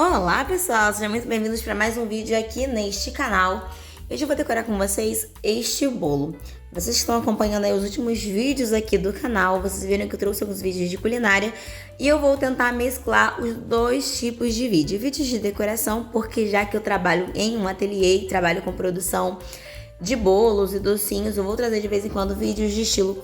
Olá pessoal, sejam muito bem-vindos para mais um vídeo aqui neste canal. Hoje eu vou decorar com vocês este bolo. Vocês que estão acompanhando aí os últimos vídeos aqui do canal, vocês viram que eu trouxe alguns vídeos de culinária e eu vou tentar mesclar os dois tipos de vídeo. Vídeos de decoração, porque já que eu trabalho em um ateliê e trabalho com produção de bolos e docinhos, eu vou trazer de vez em quando vídeos de estilo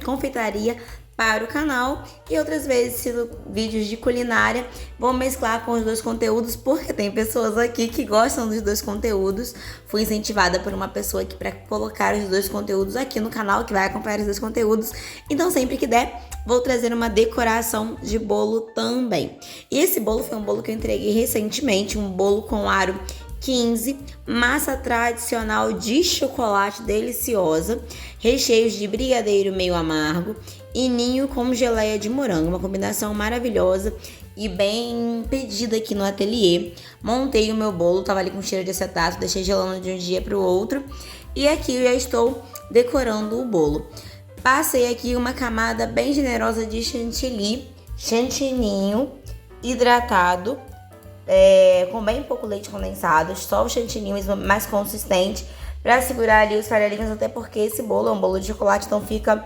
confeitaria para o canal e outras vezes vídeos de culinária. Vou mesclar com os dois conteúdos porque tem pessoas aqui que gostam dos dois conteúdos. Fui incentivada por uma pessoa aqui para colocar os dois conteúdos aqui no canal, que vai acompanhar os dois conteúdos. Então sempre que der, vou trazer uma decoração de bolo também. E esse bolo foi um bolo que eu entreguei recentemente, um bolo com aro 15, massa tradicional de chocolate deliciosa, recheios de brigadeiro meio amargo e ninho com geleia de morango, uma combinação maravilhosa e bem pedida aqui no ateliê. Montei o meu bolo, tava ali com cheiro de acetato, deixei gelando de um dia para o outro e aqui eu já estou decorando o bolo. Passei aqui uma camada bem generosa de chantilly, chantininho hidratado, com bem pouco leite condensado, só o chantilly mais consistente para segurar ali os farelinhos, até porque esse bolo é um bolo de chocolate, então fica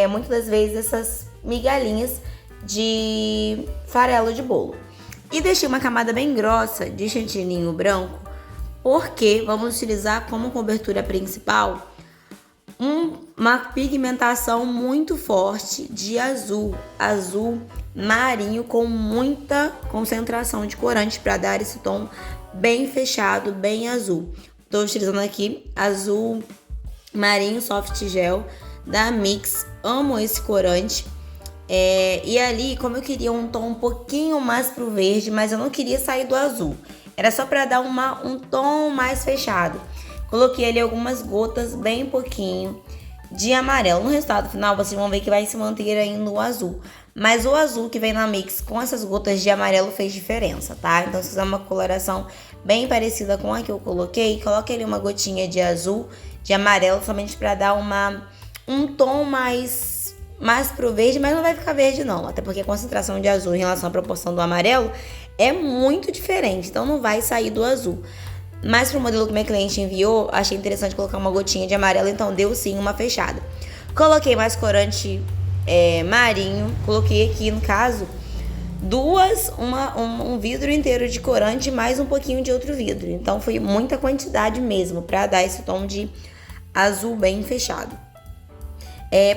muitas das vezes essas migalhinhas de farelo de bolo. E deixei uma camada bem grossa de chantininho branco, porque vamos utilizar como cobertura principal uma pigmentação muito forte de azul marinho com muita concentração de corante para dar esse tom bem fechado, bem azul. Estou utilizando aqui azul marinho soft gel da Mix, amo esse corante. E ali, como eu queria um tom um pouquinho mais pro verde, mas eu não queria sair do azul, era só para dar um tom mais fechado. Coloquei ali algumas gotas, bem pouquinho, de amarelo. No resultado final, vocês vão ver que vai se manter ainda o azul. Mas o azul que vem na Mix com essas gotas de amarelo fez diferença, tá? Então, se quiser uma coloração bem parecida com a que eu coloquei, coloque ali uma gotinha de azul, de amarelo, somente para dar um tom mais pro verde, mas não vai ficar verde não. Até porque a concentração de azul em relação à proporção do amarelo é muito diferente, então não vai sair do azul. Mas pro modelo que minha cliente enviou, achei interessante colocar uma gotinha de amarelo, então deu sim uma fechada. Coloquei mais corante marinho, coloquei aqui no caso um vidro inteiro de corante mais um pouquinho de outro vidro. Então foi muita quantidade mesmo para dar esse tom de azul bem fechado.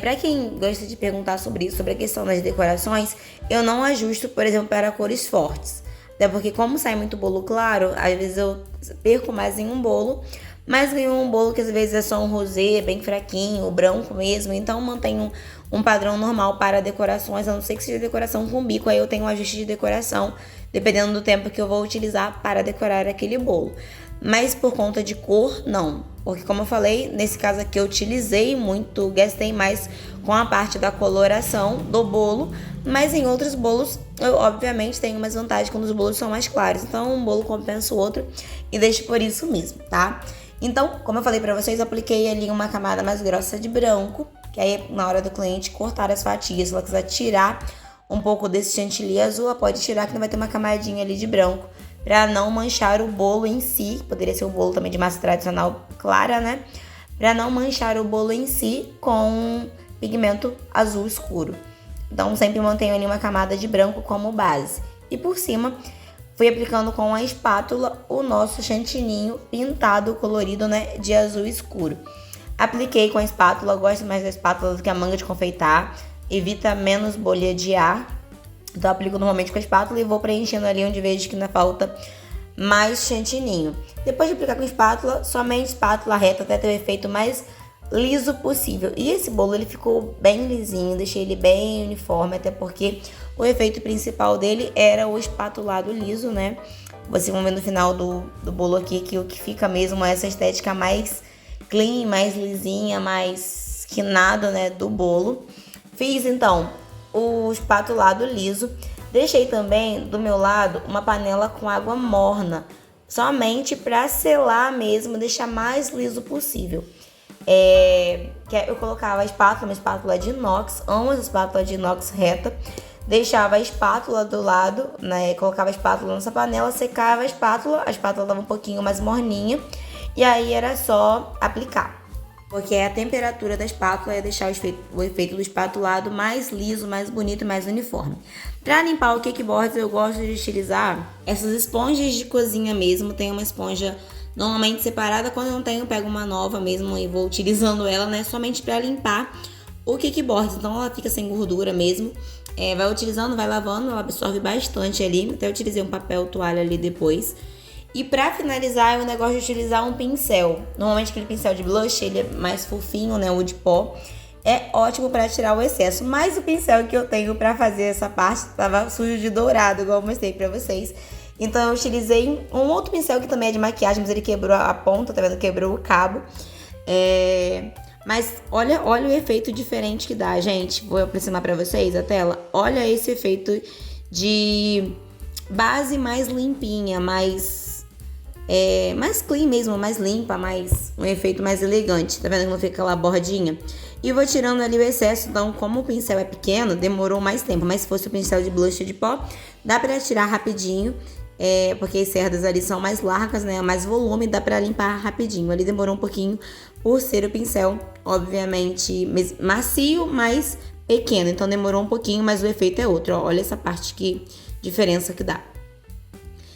Para quem gosta de perguntar sobre isso, sobre a questão das decorações, eu não ajusto, por exemplo, para cores fortes. Até porque como sai muito bolo claro, às vezes eu perco mais em um bolo, mas ganho um bolo que às vezes é só um rosé, bem fraquinho, branco mesmo. Então mantenho um padrão normal para decorações, a não ser que seja decoração com bico, aí eu tenho um ajuste de decoração, dependendo do tempo que eu vou utilizar para decorar aquele bolo. Mas por conta de cor, não. Porque como eu falei, nesse caso aqui eu utilizei muito, gastei mais com a parte da coloração do bolo, mas em outros bolos eu obviamente tenho mais vantagem quando os bolos são mais claros. Então um bolo compensa o outro e deixo por isso mesmo, tá? Então, como eu falei pra vocês, eu apliquei ali uma camada mais grossa de branco, que aí na hora do cliente cortar as fatias, se ela quiser tirar um pouco desse chantilly azul, ela pode tirar que não vai ter uma camadinha ali de branco, para não manchar o bolo em si. Poderia ser um bolo também de massa tradicional clara, né? Para não manchar o bolo em si com pigmento azul escuro. Então sempre mantenho ali uma camada de branco como base. E por cima fui aplicando com a espátula o nosso chantininho pintado, colorido, né, de azul escuro. Apliquei com a espátula, gosto mais da espátula do que a manga de confeitar, evita menos bolha de ar. Então aplico normalmente com a espátula e vou preenchendo ali onde vejo que ainda falta mais chantininho. Depois de aplicar com a espátula, somente espátula reta até ter o efeito mais liso possível. E esse bolo ele ficou bem lisinho, deixei ele bem uniforme, até porque o efeito principal dele era o espatulado liso, né? Vocês vão ver no final do bolo aqui que o que fica mesmo é essa estética mais clean, mais lisinha, mais quinada, né, do bolo. Fiz então o espatulado liso. Deixei também do meu lado uma panela com água morna, somente para selar mesmo, deixar mais liso possível. Que eu colocava a espátula, uma espátula de inox, amo essa espátula de inox reta. deixava a espátula do lado, né? Colocava a espátula nessa panela, secava a espátula estava um pouquinho mais morninha, e aí era só aplicar. Porque a temperatura da espátula ia deixar o efeito do espatulado mais liso, mais bonito e mais uniforme. Para limpar o cakeboard, eu gosto de utilizar essas esponjas de cozinha mesmo. Tem uma esponja normalmente separada, quando eu não tenho, eu pego uma nova mesmo e vou utilizando ela, né? Somente para limpar o cakeboard. Então ela fica sem gordura mesmo. Vai utilizando, vai lavando, ela absorve bastante ali. Até utilizei um papel toalha ali depois. E pra finalizar, eu gosto de utilizar um pincel. Normalmente aquele pincel de blush, ele é mais fofinho, né? O de pó. É ótimo pra tirar o excesso. Mas o pincel que eu tenho pra fazer essa parte tava sujo de dourado, igual eu mostrei pra vocês. Então eu utilizei um outro pincel que também é de maquiagem, mas ele quebrou a ponta, tá vendo? Quebrou o cabo. Mas olha o efeito diferente que dá, gente. Vou aproximar pra vocês a tela. Olha esse efeito de base mais limpinha, mais clean mesmo, mais limpa, um efeito mais elegante. Tá vendo como fica aquela bordinha? E vou tirando ali o excesso, então como o pincel é pequeno, demorou mais tempo. Mas se fosse o pincel de blush de pó, dá pra tirar rapidinho, porque as cerdas ali são mais largas, né? Mais volume, dá pra limpar rapidinho. Ali demorou um pouquinho por ser o pincel, obviamente, macio, mas pequeno. Então demorou um pouquinho, mas o efeito é outro. Ó, olha essa parte, que diferença que dá.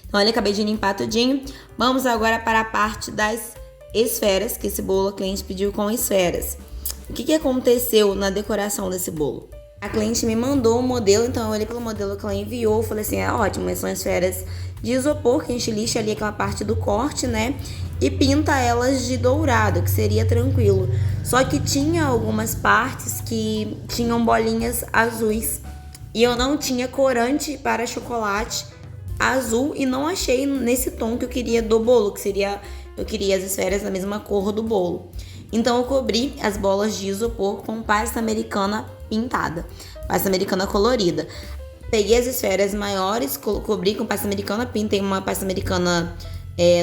Então, olha, acabei de limpar tudinho. Vamos agora para a parte das esferas, que esse bolo a cliente pediu com esferas. O que aconteceu na decoração desse bolo? A cliente me mandou um modelo, então eu olhei pelo modelo que ela enviou, falei assim, ótimo, são esferas de isopor, que a gente lixa ali aquela parte do corte, né? E pinta elas de dourado, que seria tranquilo. Só que tinha algumas partes que tinham bolinhas azuis. E eu não tinha corante para chocolate azul e não achei nesse tom que eu queria do bolo, que seria, eu queria as esferas da mesma cor do bolo. Então eu cobri as bolas de isopor com pasta americana pintada, pasta americana colorida. Peguei as esferas maiores, cobri com pasta americana, pintei uma pasta americana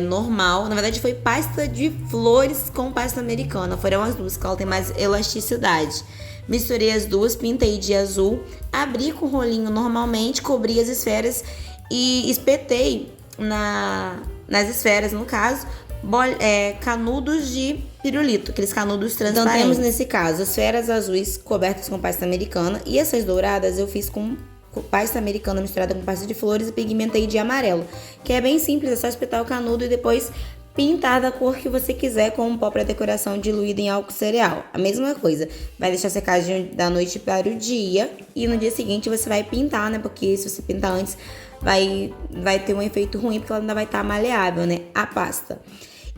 normal. Na verdade foi pasta de flores com pasta americana, foram as duas, que ela tem mais elasticidade. Misturei as duas, pintei de azul, abri com o rolinho normalmente, cobri as esferas e espetei nas esferas, no caso, canudos de pirulito, aqueles canudos transparentes. Então temos nesse caso esferas azuis cobertas com pasta americana, e essas douradas eu fiz com pasta americana misturada com pasta de flores e pigmentei de amarelo, que é bem simples, é só espetar o canudo e depois pintar da cor que você quiser com um pó para decoração diluído em álcool cereal. A mesma coisa, vai deixar secar da noite para o dia e no dia seguinte você vai pintar, né? Porque se você pintar antes vai ter um efeito ruim, porque ela ainda vai estar maleável, né? A pasta.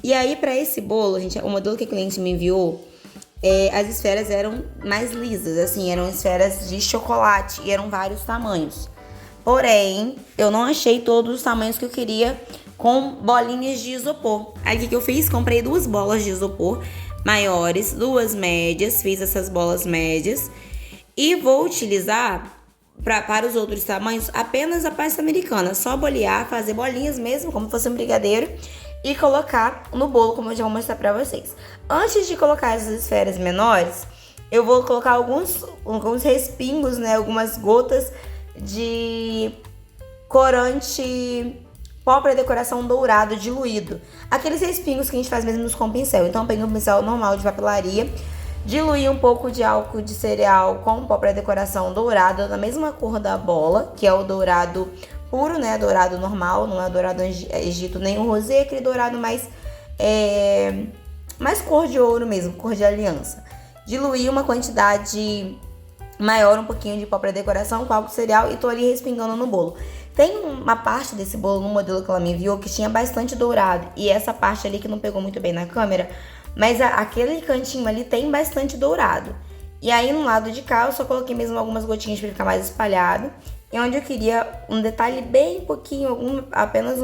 E aí, para esse bolo, gente, o modelo que a cliente me enviou, as esferas eram mais lisas, assim, eram esferas de chocolate e eram vários tamanhos. Porém, eu não achei todos os tamanhos que eu queria com bolinhas de isopor. Aí, o que eu fiz? Comprei 2 bolas de isopor maiores, 2 médias, fiz essas bolas médias e vou utilizar para os outros tamanhos apenas a pasta americana, só bolear, fazer bolinhas mesmo, como se fosse um brigadeiro, e colocar no bolo, como eu já vou mostrar pra vocês. Antes de colocar essas esferas menores, eu vou colocar alguns respingos, né, algumas gotas de corante pó para decoração dourado diluído. Aqueles respingos que a gente faz mesmo com pincel. Então eu peguei um pincel normal de papelaria, diluí um pouco de álcool de cereal com pó para decoração dourado, da mesma cor da bola, que é o dourado puro, né? Dourado normal, não é dourado Egito nem o rosé, aquele dourado mais cor de ouro mesmo, cor de aliança. Diluí uma quantidade maior, um pouquinho de pó para decoração com álcool cereal e tô ali respingando no bolo. Tem uma parte desse bolo no modelo que ela me enviou que tinha bastante dourado, e essa parte ali que não pegou muito bem na câmera, mas aquele cantinho ali tem bastante dourado. E aí no lado de cá eu só coloquei mesmo algumas gotinhas para ficar mais espalhado. E onde eu queria um detalhe bem pouquinho, apenas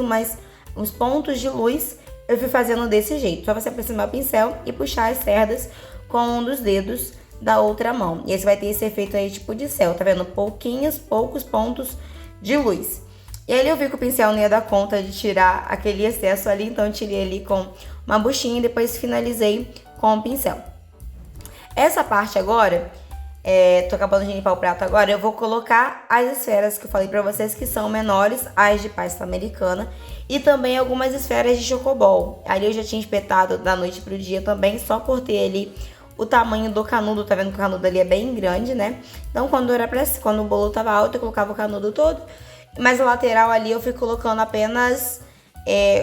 uns pontos de luz, eu fui fazendo desse jeito. Só você aproximar o pincel e puxar as cerdas com um dos dedos da outra mão. E aí você vai ter esse efeito aí tipo de céu, tá vendo? Poucos pontos de luz. E aí eu vi que o pincel não ia dar conta de tirar aquele excesso ali, então eu tirei ali com uma buchinha e depois finalizei com o pincel. Essa parte agora Tô acabando de limpar o prato agora. Eu vou colocar as esferas que eu falei pra vocês, que são menores, as de pasta americana. E também algumas esferas de chocobol. Ali eu já tinha espetado da noite pro dia também, só por ter ali o tamanho do canudo. Tá vendo que o canudo ali é bem grande, né? Então quando o bolo tava alto, eu colocava o canudo todo. Mas a lateral ali eu fui colocando apenas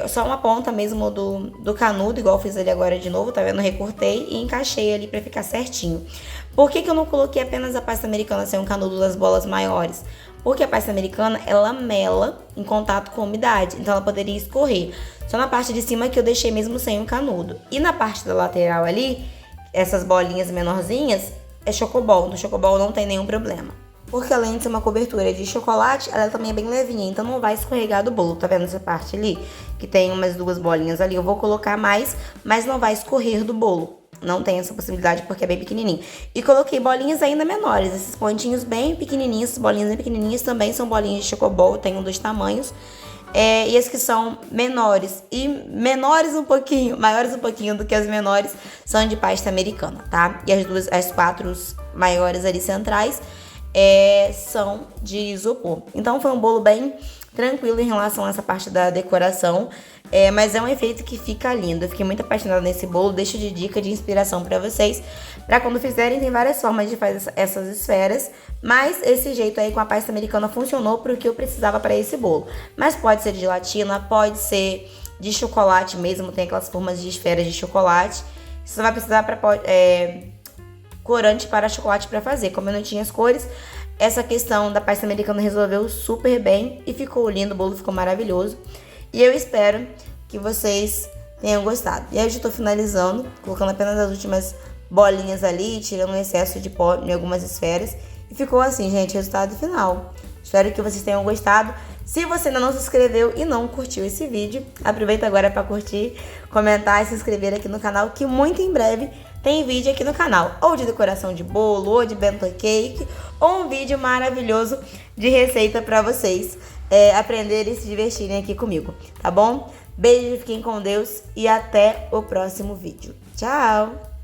só uma ponta mesmo do canudo, igual eu fiz ali agora de novo, tá vendo? Recortei e encaixei ali pra ficar certinho. Por que eu não coloquei apenas a pasta americana sem um canudo das bolas maiores? Porque a pasta americana, ela mela em contato com a umidade, então ela poderia escorrer. Só na parte de cima que eu deixei mesmo sem o canudo. E na parte da lateral ali, essas bolinhas menorzinhas, é chocobol. No chocobol não tem nenhum problema. Porque além de ser uma cobertura de chocolate, ela também é bem levinha, então não vai escorregar do bolo. Tá vendo essa parte ali? Que tem umas 2 bolinhas ali. Eu vou colocar mais, mas não vai escorrer do bolo. Não tem essa possibilidade porque é bem pequenininho. E coloquei bolinhas ainda menores. Esses pontinhos bem pequenininhos, essas bolinhas bem pequenininhas também são bolinhas de chocobol. Tem um dos tamanhos. E as que são menores e menores um pouquinho, maiores um pouquinho do que as menores, são de pasta americana, tá? E as 4 maiores ali centrais são de isopor. Então foi um bolo bem tranquilo em relação a essa parte da decoração, mas é um efeito que fica lindo. Eu fiquei muito apaixonada nesse bolo, deixo de dica, de inspiração pra vocês, pra quando fizerem. Tem várias formas de fazer essas esferas, mas esse jeito aí com a pasta americana funcionou pro que eu precisava pra esse bolo. Mas pode ser de gelatina, pode ser de chocolate mesmo, tem aquelas formas de esferas de chocolate. Você vai precisar pra corante para chocolate para fazer. Como eu não tinha as cores, essa questão da pasta americana resolveu super bem e ficou lindo, o bolo ficou maravilhoso. E eu espero que vocês tenham gostado. E aí eu já tô finalizando, colocando apenas as últimas bolinhas ali, tirando o excesso de pó em algumas esferas. E ficou assim, gente, resultado final. Espero que vocês tenham gostado. Se você ainda não se inscreveu e não curtiu esse vídeo, aproveita agora para curtir, comentar e se inscrever aqui no canal, que muito em breve tem vídeo aqui no canal, ou de decoração de bolo, ou de bento cake, ou um vídeo maravilhoso de receita para vocês aprenderem e se divertirem aqui comigo, tá bom? Beijo, fiquem com Deus e até o próximo vídeo. Tchau!